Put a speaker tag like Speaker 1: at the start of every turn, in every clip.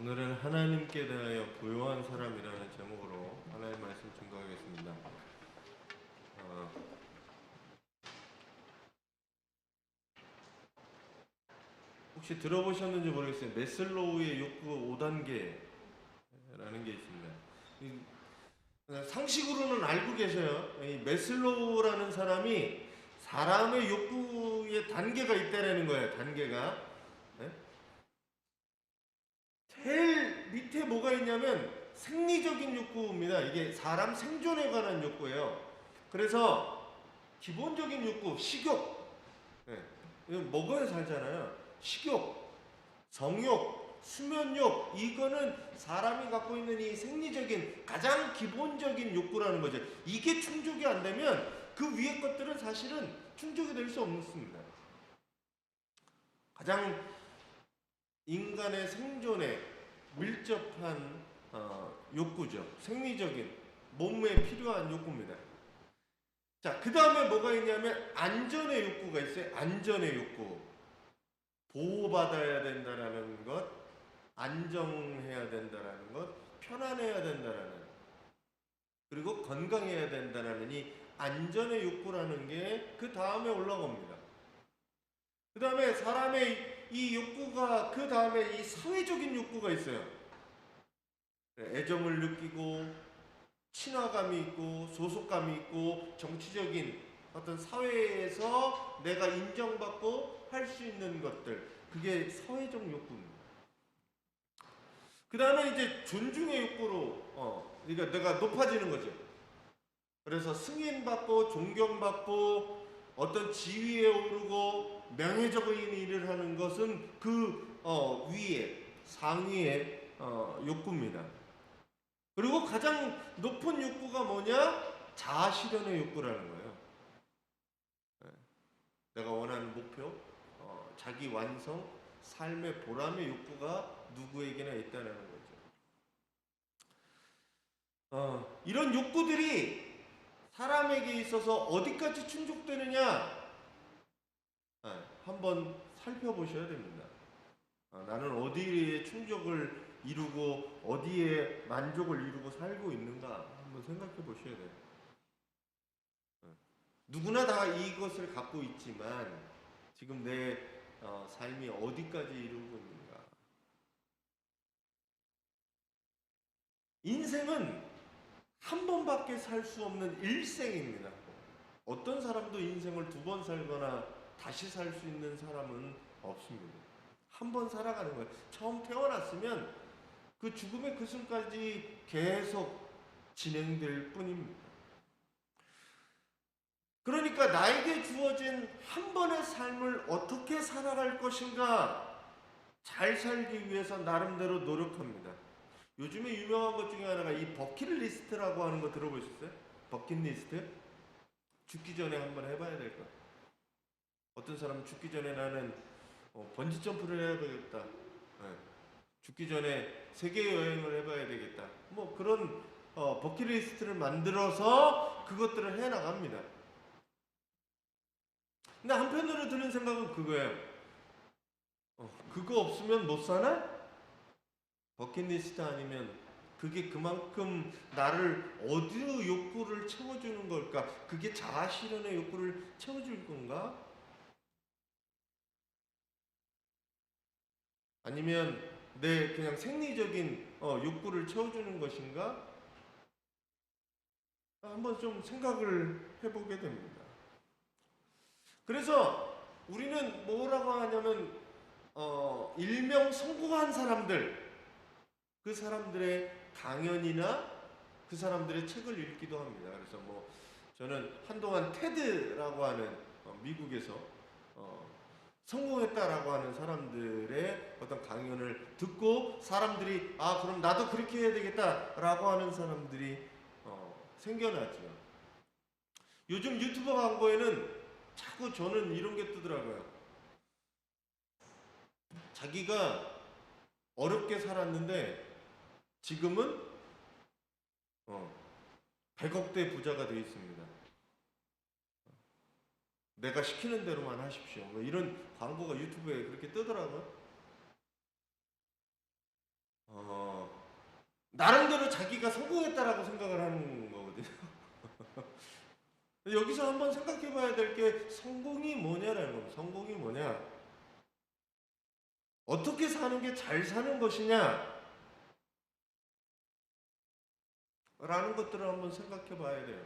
Speaker 1: 오늘은 하나님께 대하여 고요한 사람이라는 제목으로 하나님의 말씀 증거하겠습니다. 혹시 들어보셨는지 모르겠어요. 메슬로우의 욕구 5단계라는 게 있습니다. 상식으로는 알고 계셔요. 이 메슬로우라는 사람이 사람의 욕구의 단계가 있다라는 거예요. 단계가. 네? 제일 밑에 뭐가 있냐면 생리적인 욕구입니다. 이게 사람 생존에 관한 욕구예요. 그래서 기본적인 욕구, 식욕. 네. 먹어야 살잖아요. 식욕, 성욕, 수면욕, 이거는 사람이 갖고 있는 이 생리적인 가장 기본적인 욕구라는 거죠. 이게 충족이 안 되면 그 위에 것들은 사실은 충족이 될 수 없습니다. 가장 인간의 생존에 밀접한 욕구죠. 생리적인 몸에 필요한 욕구입니다. 자, 그 다음에 뭐가 있냐면 안전의 욕구가 있어요. 안전의 욕구. 보호받아야 된다라는 것, 안정해야 된다라는 것, 편안해야 된다라는, 그리고 건강해야 된다라는 이 안전의 욕구라는 게 그 다음에 올라옵니다. 그 다음에 사람의 이 욕구가, 그 다음에 이 사회적인 욕구가 있어요. 애정을 느끼고, 친화감이 있고, 소속감이 있고, 정치적인 어떤 사회에서 내가 인정받고 할 수 있는 것들, 그게 사회적 욕구입니다. 그 다음에 이제 존중의 욕구로, 그러니까 내가 높아지는 거죠. 그래서 승인받고, 존경받고, 어떤 지위에 오르고, 명예적인 일을 하는 것은 그 위에, 상위의 욕구입니다. 그리고 가장 높은 욕구가 뭐냐? 자아실현의 욕구라는 거예요. 내가 원하는 목표, 자기 완성, 삶의 보람의 욕구가 누구에게나 있다는 거죠. 이런 욕구들이 사람에게 있어서 어디까지 충족되느냐? 한번 살펴보셔야 됩니다. 나는 어디에 충족을 이루고 어디에 만족을 이루고 살고 있는가 한번 생각해 보셔야 돼요. 누구나 다 이것을 갖고 있지만 지금 내 삶이 어디까지 이루고 있는가. 인생은 한 번밖에 살 수 없는 일생입니다. 어떤 사람도 인생을 두 번 살거나 다시 살 수 있는 사람은 없습니다. 한 번 살아가는 거예요. 처음 태어났으면 그 죽음의 그 순간까지 계속 진행될 뿐입니다. 그러니까 나에게 주어진 한 번의 삶을 어떻게 살아갈 것인가 잘 살기 위해서 나름대로 노력합니다. 요즘에 유명한 것 중에 하나가 이 버킷리스트라고 하는 거 들어보셨어요? 버킷리스트? 죽기 전에 한번 해봐야 될 것. 어떤 사람은 죽기 전에 나는 번지 점프를 해야 되겠다. 네. 죽기 전에 세계 여행을 해봐야 되겠다. 뭐 그런 버킷리스트를 만들어서 그것들을 해 나갑니다. 근데 한편으로 드는 생각은 그거예요. 그거 없으면 못 사나? 버킷리스트 아니면 그게 그만큼 나를 어디로 욕구를 채워주는 걸까? 그게 자아실현의 욕구를 채워줄 건가? 아니면 내 그냥 생리적인 욕구를 채워주는 것인가? 한번 좀 생각을 해보게 됩니다. 그래서 우리는 뭐라고 하냐면 일명 성공한 사람들, 그 사람들의 강연이나 그 사람들의 책을 읽기도 합니다. 그래서 뭐 저는 한동안 테드라고 하는 미국에서 성공했다라고 하는 사람들의 어떤 강연을 듣고 사람들이 그럼 나도 그렇게 해야 되겠다라고 하는 사람들이 생겨나죠. 요즘 유튜버 광고에는 자꾸 저는 이런 게 뜨더라고요. 자기가 어렵게 살았는데 지금은 100억대 부자가 되어 있습니다. 내가 시키는 대로만 하십시오. 뭐 이런 광고가 유튜브에 그렇게 뜨더라고요. 나름대로 자기가 성공했다라고 생각을 하는 거거든요. 여기서 한번 생각해 봐야 될 게 성공이 뭐냐라는 겁니다. 성공이 뭐냐? 어떻게 사는 게 잘 사는 것이냐? 라는 것들을 한번 생각해 봐야 돼요.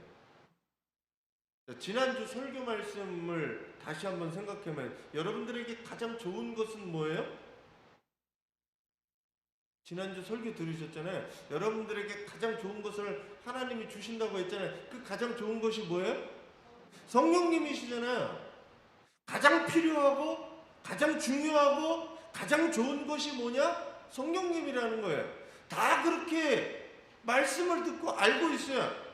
Speaker 1: 지난주 설교 말씀을 다시 한번 생각해보면 여러분들에게 가장 좋은 것은 뭐예요? 지난주 설교 들으셨잖아요. 여러분들에게 가장 좋은 것을 하나님이 주신다고 했잖아요. 그 가장 좋은 것이 뭐예요? 성령님이시잖아요. 가장 필요하고 가장 중요하고 가장 좋은 것이 뭐냐? 성령님이라는 거예요. 다 그렇게 말씀을 듣고 알고 있어요.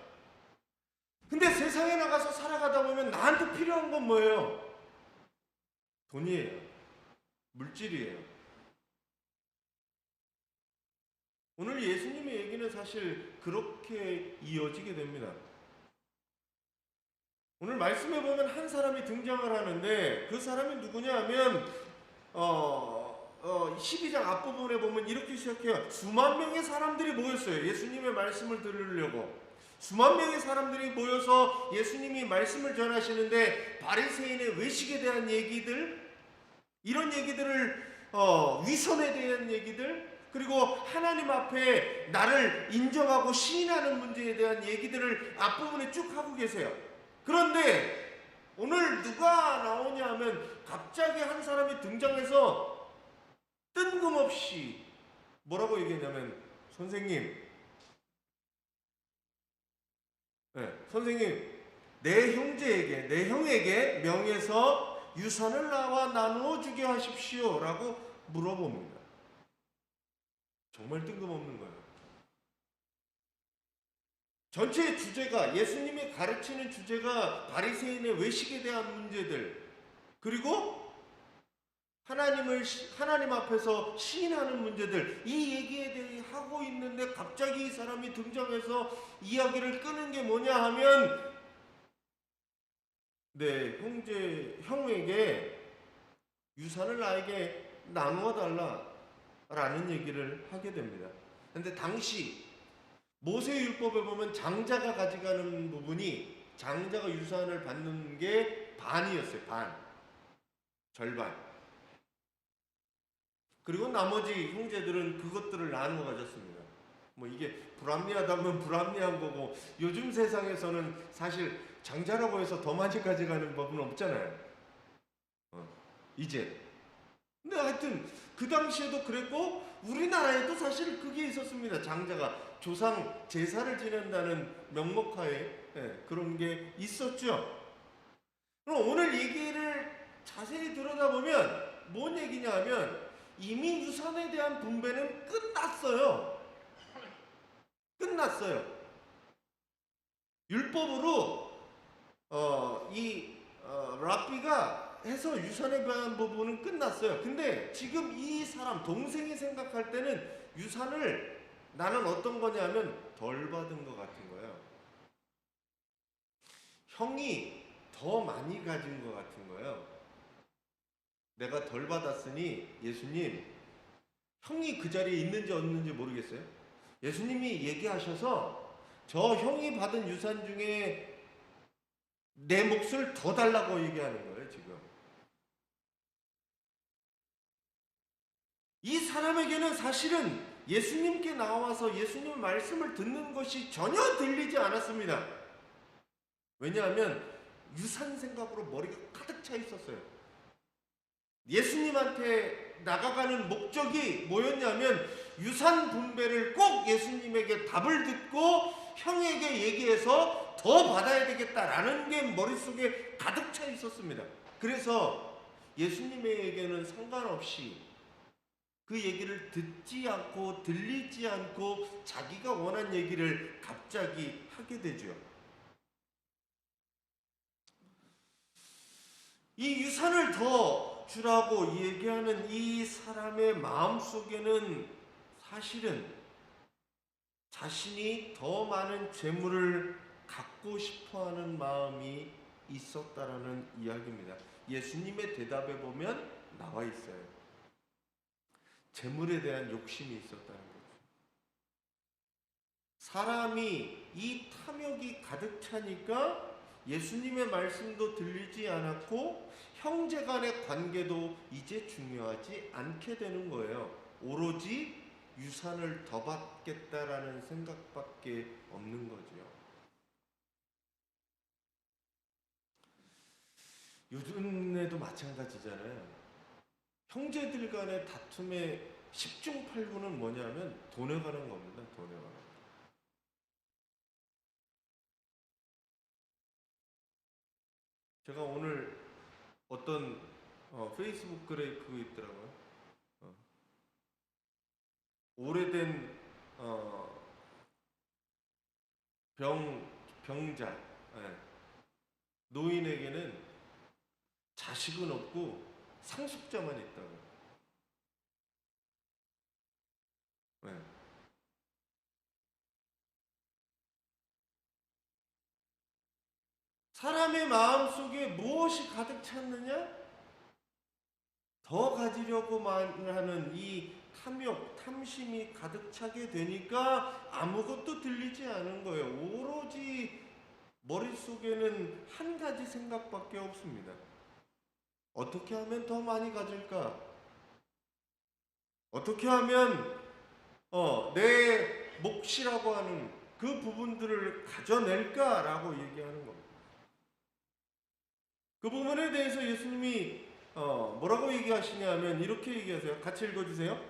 Speaker 1: 근데 세상에 나가서 살아가다 보면 나한테 필요한 건 뭐예요? 돈이에요. 물질이에요. 오늘 예수님의 얘기는 사실 그렇게 이어지게 됩니다. 오늘 말씀에 보면 한 사람이 등장을 하는데 그 사람이 누구냐 하면 12장 앞부분에 보면 이렇게 시작해요. 수만 명의 사람들이 모였어요. 예수님의 말씀을 들으려고. 수만 명의 사람들이 모여서 예수님이 말씀을 전하시는데 바리새인의 외식에 대한 얘기들, 이런 얘기들을 위선에 대한 얘기들, 그리고 하나님 앞에 나를 인정하고 시인하는 문제에 대한 얘기들을 앞부분에 쭉 하고 계세요. 그런데 오늘 누가 나오냐 하면 갑자기 한 사람이 등장해서 뜬금없이 뭐라고 얘기했냐면 선생님, 내 형제에게, 내 형에게 명해서 유산을 나와 나누어 주게 하십시오 라고 물어봅니다. 정말 뜬금없는 거예요. 전체의 주제가, 예수님이 가르치는 주제가 바리새인의 외식에 대한 문제들, 그리고 하나님 앞에서 시인하는 문제들, 이 얘기에 대해 하고 있는데 갑자기 이 사람이 등장해서 이야기를 끄는 게 뭐냐 하면 내 형에게 유산을 나에게 나누어 달라라는 얘기를 하게 됩니다. 그런데 당시 모세율법에 보면 장자가 가져가는 부분이, 장자가 유산을 받는 게 반이었어요. 절반. 그리고 나머지 형제들은 그것들을 나누어 가졌습니다. 뭐 이게 불합리하다면 불합리한 거고, 요즘 세상에서는 사실 장자라고 해서 더 많이 가져가는 법은 없잖아요. 이제. 근데 하여튼 그 당시에도 그랬고 우리나라에도 사실 그게 있었습니다. 장자가 조상 제사를 지낸다는 명목하에 그런 게 있었죠. 그럼 오늘 얘기를 자세히 들여다보면 뭔 얘기냐 하면 이미 유산에 대한 분배는 끝났어요. 율법으로 랍비가 해서 유산에 대한 부분은 끝났어요. 근데 지금 이 사람 동생이 생각할 때는 유산을 나는 어떤 거냐면 덜 받은 것 같은 거예요. 형이 더 많이 가진 것 같은 거예요. 내가 덜 받았으니 예수님, 형이 그 자리에 있는지 없는지 모르겠어요. 예수님이 얘기하셔서 저 형이 받은 유산 중에 내 몫을 더 달라고 얘기하는 거예요, 지금. 이 사람에게는 사실은 예수님께 나와서 예수님 말씀을 듣는 것이 전혀 들리지 않았습니다. 왜냐하면 유산 생각으로 머리가 가득 차 있었어요. 예수님한테 나가가는 목적이 뭐였냐면 유산 분배를 꼭 예수님에게 답을 듣고 형에게 얘기해서 더 받아야 되겠다라는 게 머릿속에 가득 차 있었습니다. 그래서 예수님에게는 상관없이 그 얘기를 듣지 않고 들리지 않고 자기가 원한 얘기를 갑자기 하게 되죠. 이 유산을 더 주라고 얘기하는 이 사람의 마음속에는 사실은 자신이 더 많은 재물을 갖고 싶어하는 마음이 있었다라는 이야기입니다. 예수님의 대답에 보면 나와 있어요. 재물에 대한 욕심이 있었다는 거죠. 사람이 이 탐욕이 가득 차니까 예수님의 말씀도 들리지 않았고 형제 간의 관계도 이제 중요하지 않게 되는 거예요. 오로지 유산을 더 받겠다라는 생각밖에 없는 거죠. 요즘에도 마찬가지잖아요. 형제들 간의 다툼의 10중 8구는 뭐냐면 돈에 관한 겁니다. 돈에 관한 거. 제가 오늘 어떤 페이스북 글에 그거 있더라고요. 어, 오래된 어, 병자, 예, 노인에게는 자식은 없고 상속자만 있다고. 예. 사람의 마음 속에 무엇이 가득 찼느냐? 더 가지려고만 하는 이 탐욕, 탐심이 가득 차게 되니까 아무것도 들리지 않은 거예요. 오로지 머릿속에는 한 가지 생각밖에 없습니다. 어떻게 하면 더 많이 가질까? 어떻게 하면 내 몫이라고 하는 그 부분들을 가져낼까라고 얘기하는 겁니다. 그 부분에 대해서 예수님이 뭐라고 얘기하시냐면 이렇게 얘기하세요. 같이 읽어주세요.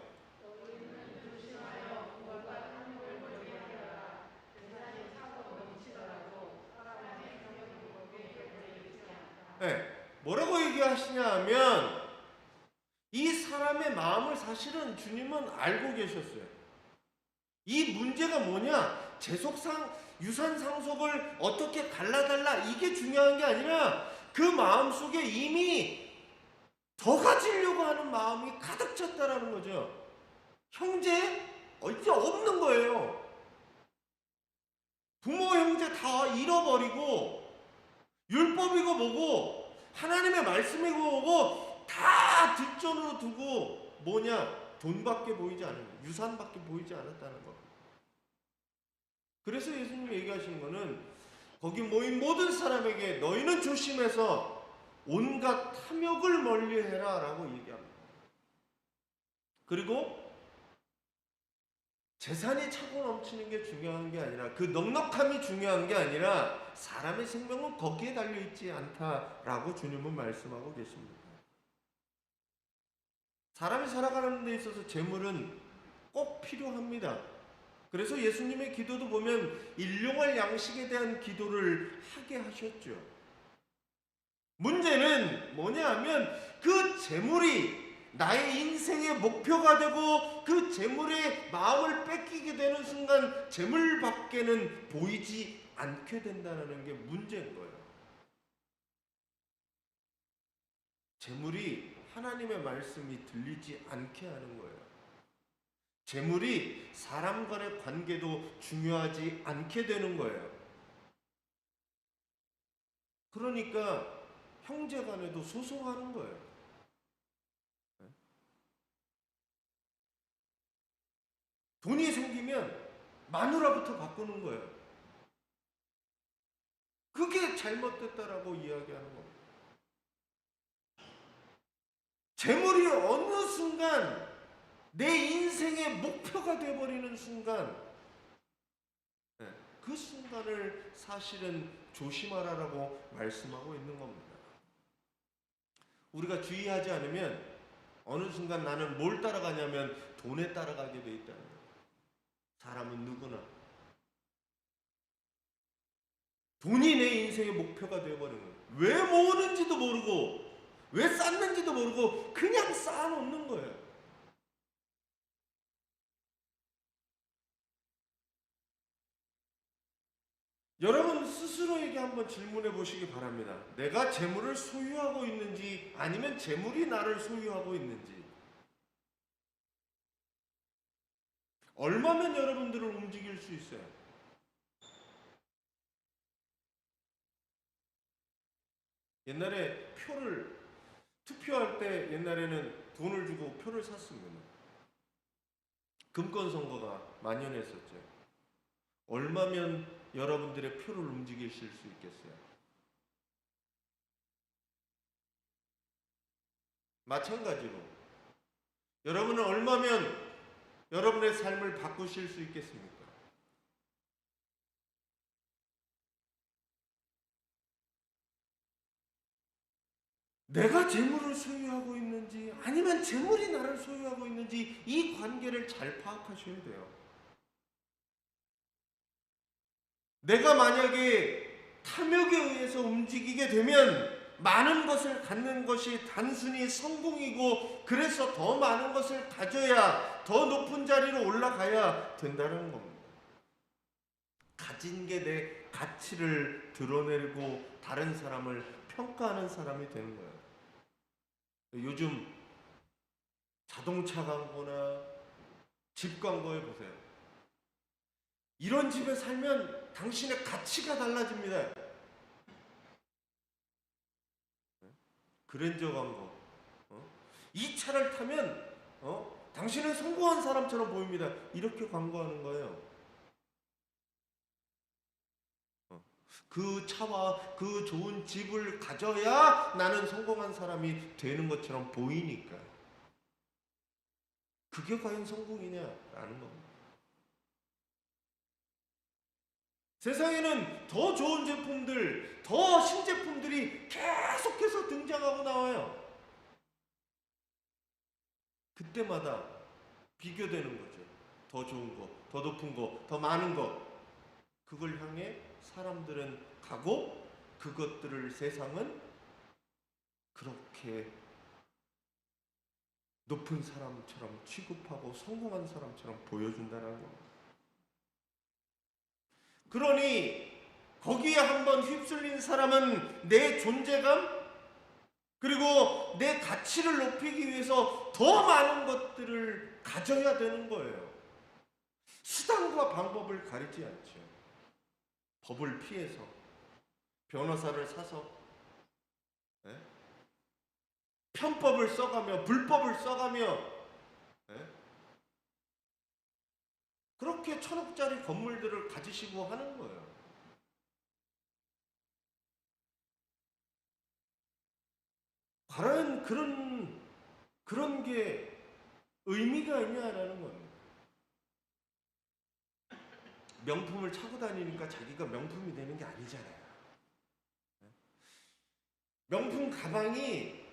Speaker 1: 네, 뭐라고 얘기하시냐 하면 이 사람의 마음을 사실은 주님은 알고 계셨어요. 이 문제가 뭐냐? 재속상 유산 상속을 어떻게 갈라달라 이게 중요한 게 아니라 그 마음 속에 이미 더 가지려고 하는 마음이 가득 찼다라는 거죠. 형제 이제 없는 거예요. 부모 형제 다 잃어버리고 율법이고 뭐고 하나님의 말씀이고 뭐고 다 뒷전으로 두고 뭐냐? 돈밖에 보이지 않은 거, 유산밖에 보이지 않았다는 거. 그래서 예수님이 얘기하신 거는 거기 모인 모든 사람에게 너희는 조심해서 온갖 탐욕을 멀리해라 라고 얘기합니다. 그리고 재산이 차고 넘치는 게 중요한 게 아니라 그 넉넉함이 중요한 게 아니라 사람의 생명은 거기에 달려있지 않다라고 주님은 말씀하고 계십니다. 사람이 살아가는 데 있어서 재물은 꼭 필요합니다. 그래서 예수님의 기도도 보면 일용할 양식에 대한 기도를 하게 하셨죠. 문제는 뭐냐 하면 그 재물이 나의 인생의 목표가 되고 그 재물의 마음을 뺏기게 되는 순간 재물밖에는 보이지 않게 된다는 게 문제인 거예요. 재물이 하나님의 말씀이 들리지 않게 하는 거예요. 재물이 사람 간의 관계도 중요하지 않게 되는 거예요. 그러니까 형제 간에도 소송하는 거예요. 돈이 생기면 마누라부터 바꾸는 거예요. 그게 잘못됐다라고 이야기하는 겁니다. 재물이 어느 순간 내 인생의 목표가 되어버리는 순간 그 순간을 사실은 조심하라라고 말씀하고 있는 겁니다. 우리가 주의하지 않으면 어느 순간 나는 뭘 따라가냐면 돈에 따라가게 돼 있다는 거예요. 사람은 누구나 돈이 내 인생의 목표가 되어버리는 거예요. 왜 모으는지도 모르고 왜 쌓는지도 모르고 그냥 쌓아놓는 거예요. 여러분 스스로에게 한번 질문해 보시기 바랍니다. 내가 재물을 소유하고 있는지 아니면 재물이 나를 소유하고 있는지. 얼마면 여러분들을 움직일 수 있어요? 옛날에 투표할 때 옛날에는 돈을 주고 표를 샀습니다. 금권 선거가 만연했었죠. 얼마면 여러분들의 표를 움직이실 수 있겠어요? 마찬가지로 여러분은 얼마면 여러분의 삶을 바꾸실 수 있겠습니까? 내가 재물을 소유하고 있는지 아니면 재물이 나를 소유하고 있는지 이 관계를 잘 파악하셔야 돼요. 내가 만약에 탐욕에 의해서 움직이게 되면 많은 것을 갖는 것이 단순히 성공이고 그래서 더 많은 것을 가져야 더 높은 자리로 올라가야 된다는 겁니다. 가진 게 내 가치를 드러내고 다른 사람을 평가하는 사람이 되는 거예요. 요즘 자동차 광고나 집 광고에 보세요. 이런 집에 살면 당신의 가치가 달라집니다. 그랜저 광고. 이 차를 타면 당신은 성공한 사람처럼 보입니다. 이렇게 광고하는 거예요. 그 차와 그 좋은 집을 가져야 나는 성공한 사람이 되는 것처럼 보이니까. 그게 과연 성공이냐라는 겁니다. 세상에는 더 좋은 제품들, 더 신제품들이 계속해서 등장하고 나와요. 그때마다 비교되는 거죠. 더 좋은 거, 더 높은 거, 더 많은 거. 그걸 향해 사람들은 가고 그것들을 세상은 그렇게 높은 사람처럼 취급하고 성공한 사람처럼 보여준다는 겁니다. 그러니 거기에 한번 휩쓸린 사람은 내 존재감 그리고 내 가치를 높이기 위해서 더 많은 것들을 가져야 되는 거예요. 수단과 방법을 가리지 않죠. 법을 피해서 변호사를 사서 편법을 써가며 불법을 써가며 그렇게 1,000억짜리 건물들을 가지시고 하는 거예요. 과연 그런 게 의미가 있냐라는 겁니다. 명품을 차고 다니니까 자기가 명품이 되는 게 아니잖아요. 명품 가방이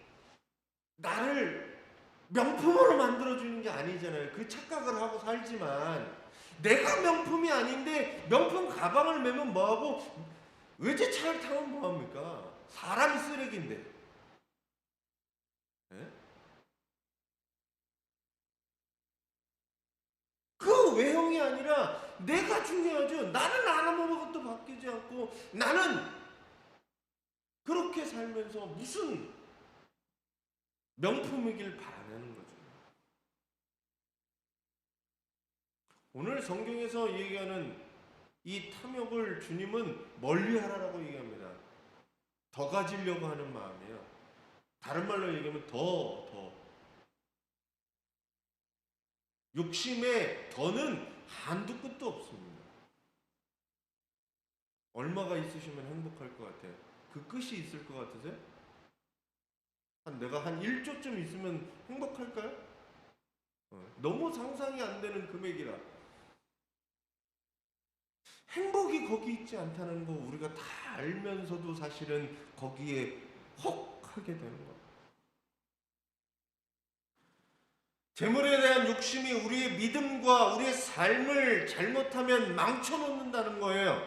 Speaker 1: 나를 명품으로 만들어주는 게 아니잖아요. 그 착각을 하고 살지만 내가 명품이 아닌데 명품 가방을 메면 뭐하고 외제차를 타면 뭐합니까? 사람이 쓰레기인데. 그 외형이 아니라 내가 중요하죠. 나는 아무것도 바뀌지 않고 나는 그렇게 살면서 무슨 명품이길 바라는 거죠. 오늘 성경에서 얘기하는 이 탐욕을 주님은 멀리하라라고 얘기합니다. 더 가지려고 하는 마음이에요. 다른 말로 얘기하면 더. 욕심에 더는 한두 끝도 없습니다. 얼마가 있으시면 행복할 것 같아요? 그 끝이 있을 것 같으세요? 내가 한 1조쯤 있으면 행복할까요? 너무 상상이 안 되는 금액이라. 행복이 거기 있지 않다는 거 우리가 다 알면서도 사실은 거기에 혹하게 되는 거예요. 재물에 대한 욕심이 우리의 믿음과 우리의 삶을 잘못하면 망쳐놓는다는 거예요.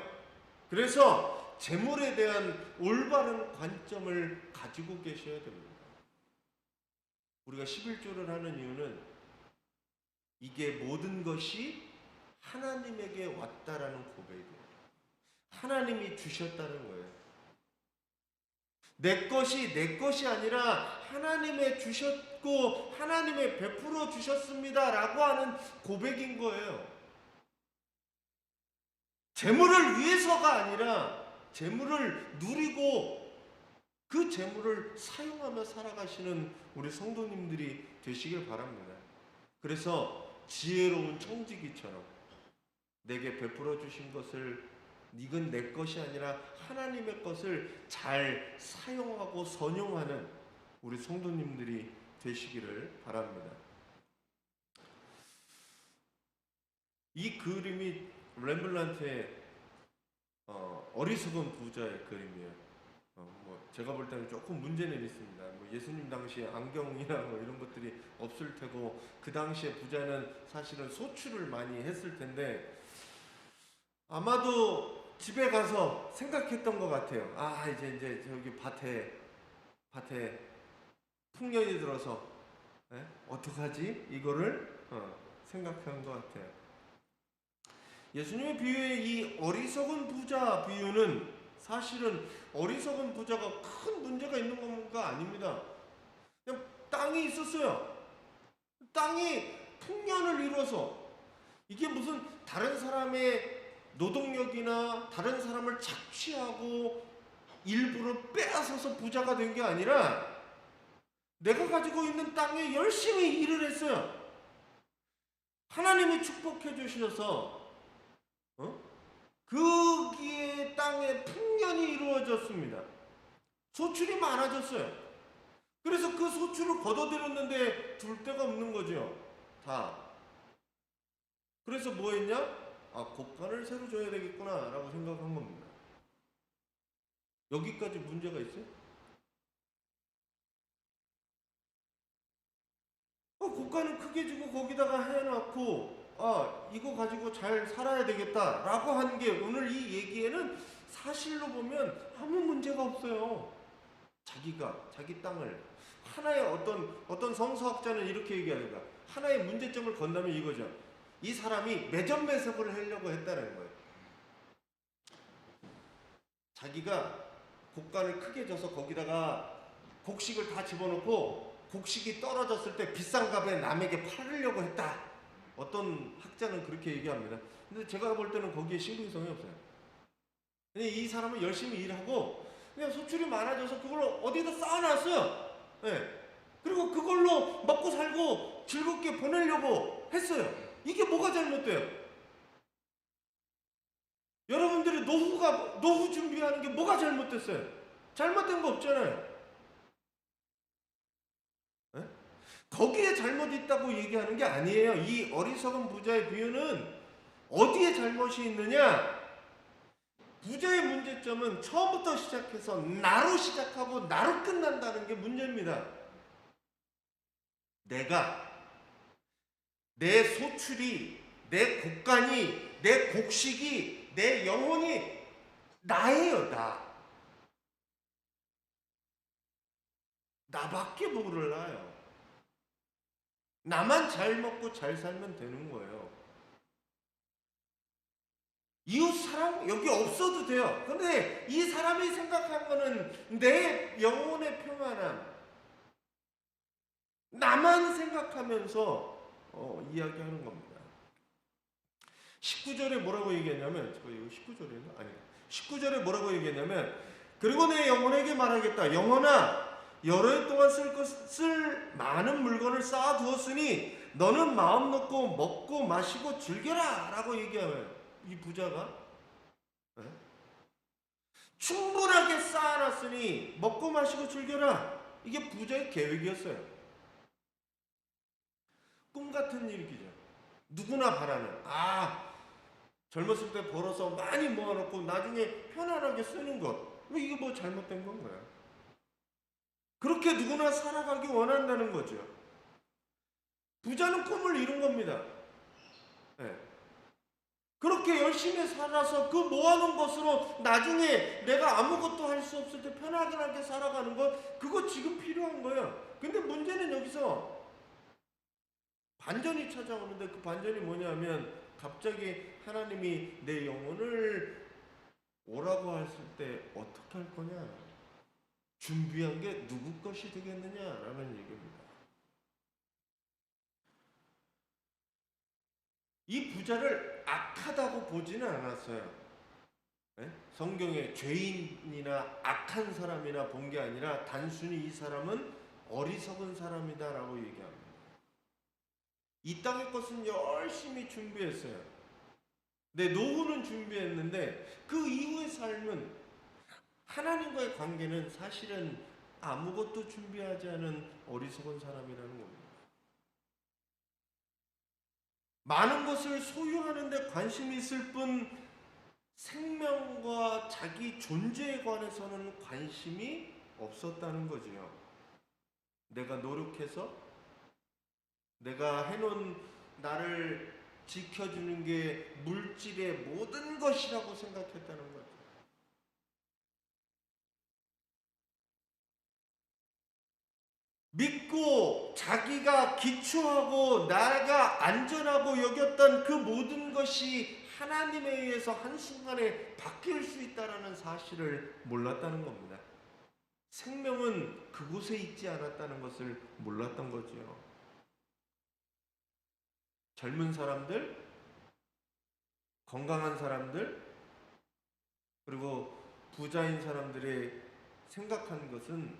Speaker 1: 그래서 재물에 대한 올바른 관점을 가지고 계셔야 됩니다. 우리가 11조를 하는 이유는 이게 모든 것이 하나님에게 왔다라는 고백이에요. 하나님이 주셨다는 거예요. 내 것이 아니라 하나님의 주셨고 하나님의 베풀어 주셨습니다 라고 하는 고백인 거예요. 재물을 위해서가 아니라 재물을 누리고 그 재물을 사용하며 살아가시는 우리 성도님들이 되시길 바랍니다. 그래서 지혜로운 청지기처럼 내게 베풀어 주신 것을 이건 내 것이 아니라 하나님의 것을 잘 사용하고 선용하는 우리 성도님들이 되시기를 바랍니다. 이 그림이 렘블란트의 어리석은 부자의 그림이에요. 제가 볼 때는 조금 문제는 있습니다. 예수님 당시에 안경이나 이런 것들이 없을 테고 그 당시에 부자는 사실은 소출을 많이 했을 텐데 아마도 집에 가서 생각했던 것 같아요. 아 이제 저기 밭에 풍년이 들어서 어떡하지? 이거를 생각한 것 같아요. 예수님의 비유의 이 어리석은 부자 비유는 사실은 어리석은 부자가 큰 문제가 있는 건가 아닙니다. 그냥 땅이 있었어요. 땅이 풍년을 이뤄서 이게 무슨 다른 사람의 노동력이나 다른 사람을 착취하고 일부러 빼앗아서 부자가 된 게 아니라 내가 가지고 있는 땅에 열심히 일을 했어요. 하나님이 축복해 주셔서 거기에 땅에 풍년이 이루어졌습니다. 소출이 많아졌어요. 그래서 그 소출을 걷어들였는데 둘 데가 없는 거죠. 다. 그래서 뭐 했냐? 곡간을 새로 줘야 되겠구나 라고 생각한 겁니다. 여기까지 문제가 있어요? 곡간은 크게 주고 거기다가 해놓고 이거 가지고 잘 살아야 되겠다 라고 하는 게 오늘 이 얘기에는 사실로 보면 아무 문제가 없어요. 자기 땅을 하나의 어떤 성서학자는 이렇게 얘기합니다. 하나의 문제점을 건다면 이거죠. 이 사람이 매점매석을 하려고 했다는 거예요. 자기가 곡간을 크게 줘서 거기다가 곡식을 다 집어넣고 곡식이 떨어졌을 때 비싼 값에 남에게 팔으려고 했다. 어떤 학자는 그렇게 얘기합니다. 근데 제가 볼 때는 거기에 신빙성이 없어요. 이 사람은 열심히 일하고 그냥 소출이 많아져서 그걸 어디다 쌓아놨어요. 그리고 그걸로 먹고 살고 즐겁게 보내려고 했어요. 이게 뭐가 잘못돼요? 여러분들이 노후 준비하는 게 뭐가 잘못됐어요? 잘못된 거 없잖아요. 거기에 잘못이 있다고 얘기하는 게 아니에요. 이 어리석은 부자의 비유는 어디에 잘못이 있느냐? 부자의 문제점은 처음부터 시작해서 나로 시작하고 나로 끝난다는 게 문제입니다. 내 소출이, 내 곡간이, 내 곡식이, 내 영혼이 나예요, 나밖에 몰라요. 나만 잘 먹고 잘 살면 되는 거예요. 이웃 사랑 여기 없어도 돼요. 근데 이 사람이 생각한 거는 내 영혼의 평안함, 나만 생각하면서 이야기하는 겁니다. 19절에 뭐라고 얘기했냐면, 이거 19절인가? 아니, 19절에 뭐라고 얘기했냐면, 그리고 내 영혼에게 말하겠다. 영혼아, 여러 해 동안 쓸 많은 물건을 쌓아두었으니 너는 마음 놓고 먹고 마시고 즐겨라 라고 얘기하면 이 부자가 충분하게 쌓아놨으니 먹고 마시고 즐겨라. 이게 부자의 계획이었어요. 꿈 같은 일이죠. 누구나 바라는 젊었을 때 벌어서 많이 모아놓고 나중에 편안하게 쓰는 것. 이게 뭐 잘못된 건가요? 그렇게 누구나 살아가기 원한다는 거죠. 부자는 꿈을 이룬 겁니다. 그렇게 열심히 살아서 그 모아놓은 것으로 나중에 내가 아무것도 할 수 없을 때 편하게 살아가는 것, 그거 지금 필요한 거예요. 근데 문제는 여기서 반전이 찾아오는데 그 반전이 뭐냐면 갑자기 하나님이 내 영혼을 오라고 했을 때 어떻게 할 거냐? 준비한 게 누구 것이 되겠느냐라는 얘기입니다. 이 부자를 악하다고 보지는 않았어요. 성경에 죄인이나 악한 사람이나 본 게 아니라 단순히 이 사람은 어리석은 사람이다라고 얘기합니다. 이 땅의 것은 열심히 준비했어요. 내 노후는 준비했는데 그 이후의 삶은, 하나님과의 관계는 사실은 아무것도 준비하지 않은 어리석은 사람이라는 겁니다. 많은 것을 소유하는 데 관심이 있을 뿐 생명과 자기 존재에 관해서는 관심이 없었다는 거지요. 내가 노력해서 내가 해놓은, 나를 지켜주는 게 물질의 모든 것이라고 생각했다는 거죠. 믿고 자기가 기초하고 나가 안전하고 여겼던 그 모든 것이 하나님에 의해서 한순간에 바뀔 수 있다는 사실을 몰랐다는 겁니다. 생명은 그곳에 있지 않았다는 것을 몰랐던 거지요. 젊은 사람들, 건강한 사람들, 그리고 부자인 사람들의 생각한 것은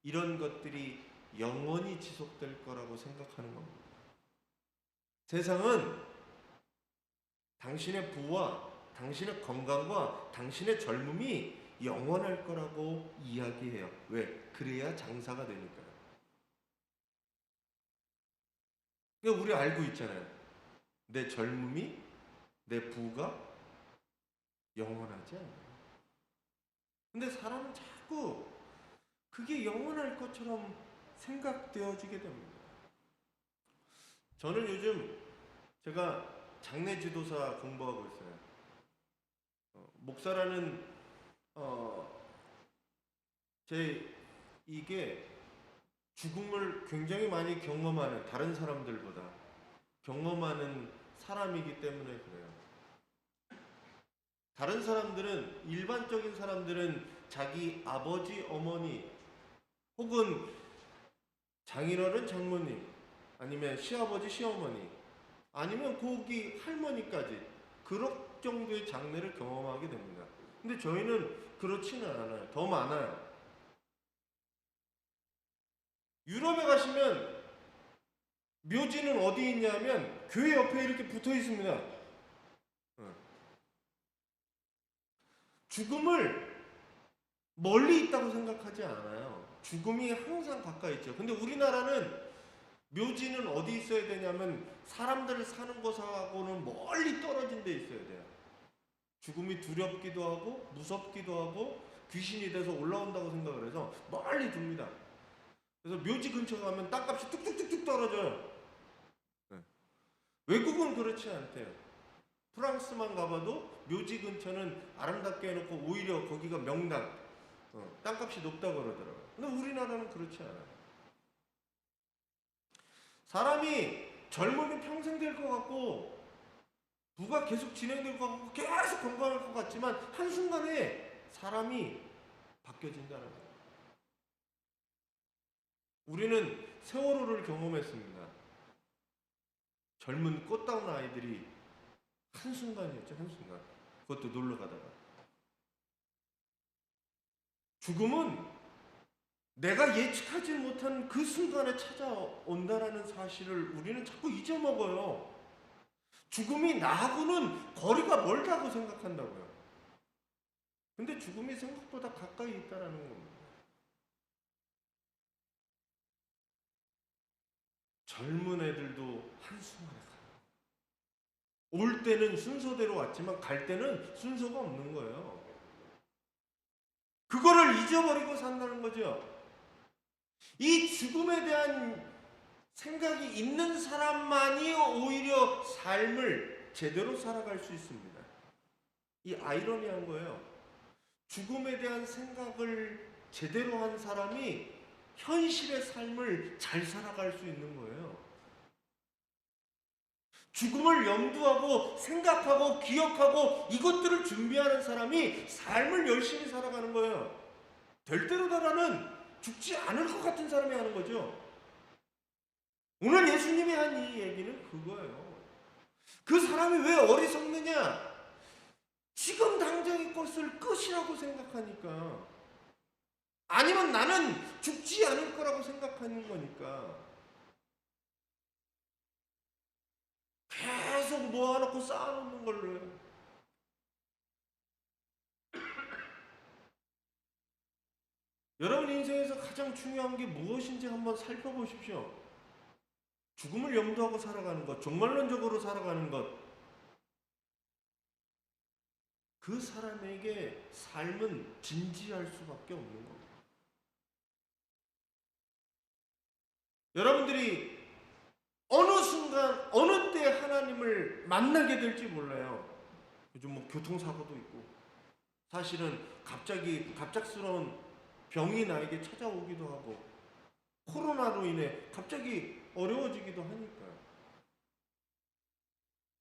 Speaker 1: 이런 것들이 영원히 지속될 거라고 생각하는 겁니다. 세상은 당신의 부와 당신의 건강과 당신의 젊음이 영원할 거라고 이야기해요. 왜? 그래야 장사가 되니까요. 그러니까 우리 알고 있잖아요. 내 젊음이, 내 부가 영원하지 않아요. 근데 사람은 자꾸 그게 영원할 것처럼 생각되어지게 됩니다. 저는 요즘 제가 장례 지도사 공부하고 있어요. 목사라는 이게 죽음을 굉장히 많이 경험하는, 다른 사람들보다 경험하는 사람이기 때문에 그래요. 다른 사람들은, 일반적인 사람들은 자기 아버지, 어머니, 혹은 장인어른, 장모님, 아니면 시아버지, 시어머니, 아니면 고기 할머니까지 그런 정도의 장례를 경험하게 됩니다. 근데 저희는 그렇지는 않아요. 더 많아요. 유럽에 가시면 묘지는 어디 있냐면 교회 옆에 이렇게 붙어 있습니다. 죽음을 멀리 있다고 생각하지 않아요. 죽음이 항상 가까이 있죠. 근데 우리나라는 묘지는 어디 있어야 되냐면 사람들 사는 곳하고는 멀리 떨어진 데 있어야 돼요. 죽음이 두렵기도 하고 무섭기도 하고 귀신이 돼서 올라온다고 생각을 해서 멀리 둡니다. 그래서 묘지 근처 가면 땅값이 뚝뚝뚝뚝 떨어져요. 네. 외국은 그렇지 않대요. 프랑스만 가봐도 묘지 근처는 아름답게 해놓고 오히려 거기가 명당, 땅값이 높다고 그러더라고요. 근데 우리나라는 그렇지 않아요. 사람이 젊음이 평생 될 것 같고 부가 계속 진행될 것 같고 계속 건강할 것 같지만 한순간에 사람이 바뀌어진다는 거예요. 우리는 세월호를 경험했습니다. 젊은 꽃다운 아이들이 한순간이었죠. 한순간. 그것도 놀러 가다가. 죽음은 내가 예측하지 못한 그 순간에 찾아온다라는 사실을 우리는 자꾸 잊어먹어요. 죽음이 나하고는 거리가 멀다고 생각한다고요. 근데 죽음이 생각보다 가까이 있다는 겁니다. 젊은 애들도 한순간에 가요. 올 때는 순서대로 왔지만 갈 때는 순서가 없는 거예요. 그거를 잊어버리고 산다는 거죠. 이 죽음에 대한 생각이 있는 사람만이 오히려 삶을 제대로 살아갈 수 있습니다. 이 아이러니한 거예요. 죽음에 대한 생각을 제대로 한 사람이 현실의 삶을 잘 살아갈 수 있는 거예요. 죽음을 염두하고 생각하고 기억하고 이것들을 준비하는 사람이 삶을 열심히 살아가는 거예요. 될 대로 되라는, 죽지 않을 것 같은 사람이 하는 거죠. 오늘 예수님이 한 이 얘기는 그거예요. 그 사람이 왜 어리석느냐? 지금 당장의 것을 끝이라고 생각하니까. 아니면 나는 죽지 않을 거라고 생각하는 거니까. 계속 모아놓고 쌓아놓는 걸로 해요. 여러분 인생에서 가장 중요한 게 무엇인지 한번 살펴보십시오. 죽음을 염두하고 살아가는 것, 종말론적으로 살아가는 것, 그 사람에게 삶은 진지할 수밖에 없는 겁니다. 여러분들이 어느 순간, 어느 때 하나님을 만나게 될지 몰라요. 요즘 뭐 교통사고도 있고, 사실은 갑작스러운 병이 나에게 찾아오기도 하고, 코로나로 인해 갑자기 어려워지기도 하니까요.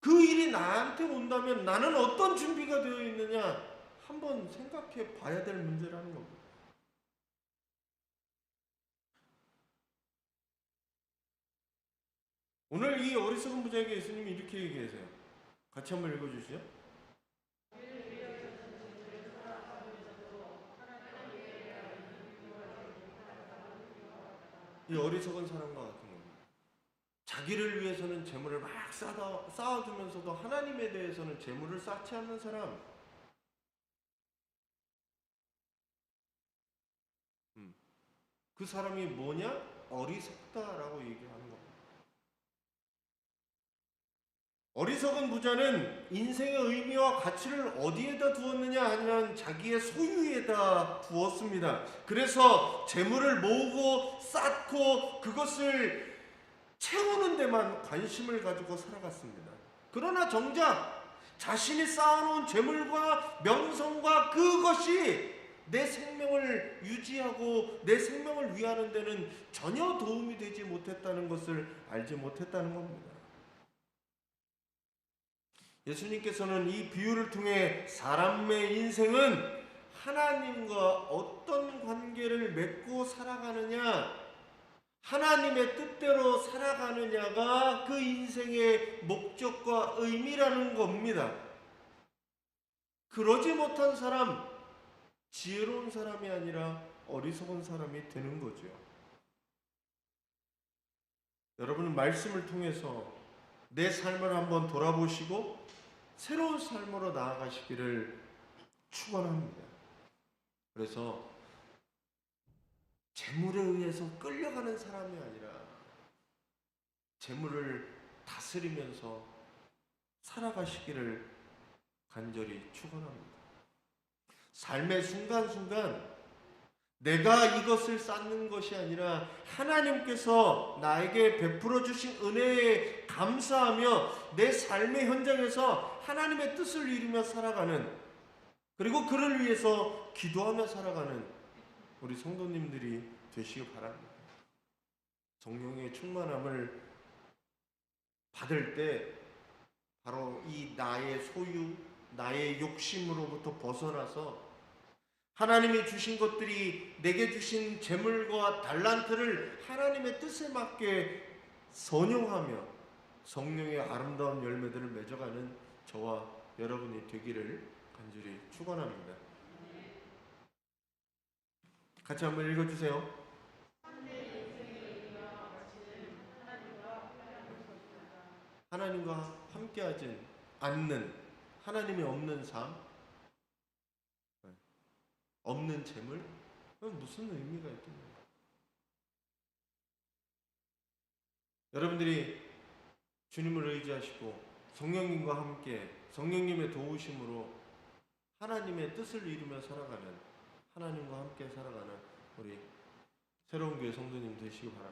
Speaker 1: 그 일이 나한테 온다면 나는 어떤 준비가 되어 있느냐 한번 생각해 봐야 될 문제라는 겁니다. 오늘 이 어리석은 부자에게 예수님이 이렇게 얘기하세요. 같이 한번 읽어주시죠. 이 어리석은 사람과 같은 겁니다. 자기를 위해서는 재물을 막 쌓아두면서도 하나님에 대해서는 재물을 쌓지 않는 사람. 그 사람이 뭐냐? 어리석다라고 얘기하는 겁니다. 어리석은 부자는 인생의 의미와 가치를 어디에다 두었느냐 하면 자기의 소유에다 두었습니다. 그래서 재물을 모으고 쌓고 그것을 채우는 데만 관심을 가지고 살아갔습니다. 그러나 정작 자신이 쌓아놓은 재물과 명성과 그것이 내 생명을 유지하고 내 생명을 위하는 데는 전혀 도움이 되지 못했다는 것을 알지 못했다는 겁니다. 예수님께서는 이 비유를 통해 사람의 인생은 하나님과 어떤 관계를 맺고 살아가느냐, 하나님의 뜻대로 살아가느냐가 그 인생의 목적과 의미라는 겁니다. 그러지 못한 사람, 지혜로운 사람이 아니라 어리석은 사람이 되는 거죠. 여러분은 말씀을 통해서 내 삶을 한번 돌아보시고 새로운 삶으로 나아가시기를 축원합니다. 그래서 재물에 의해서 끌려가는 사람이 아니라 재물을 다스리면서 살아가시기를 간절히 축원합니다. 삶의 순간순간 내가 이것을 쌓는 것이 아니라 하나님께서 나에게 베풀어 주신 은혜에 감사하며 내 삶의 현장에서 하나님의 뜻을 이루며 살아가는, 그리고 그를 위해서 기도하며 살아가는 우리 성도님들이 되시기 바랍니다. 성령의 충만함을 받을 때 바로 이 나의 소유, 나의 욕심으로부터 벗어나서 하나님이 주신 것들이, 내게 주신 재물과 달란트를 하나님의 뜻에 맞게 선용하며 성령의 아름다운 열매들을 맺어가는 저와 여러분이 되기를 간절히 축원합니다. 같이 한번 읽어주세요. 하나님과 함께하지 않는, 하나님이 없는 삶, 없는 재물, 그건 무슨 의미가 있겠습니까? 여러분들이 주님을 의지하시고 성령님과 함께 성령님의 도우심으로 하나님의 뜻을 이루며 살아가는, 하나님과 함께 살아가는 우리 새로운 교회 성도님 되시기 바랍니다.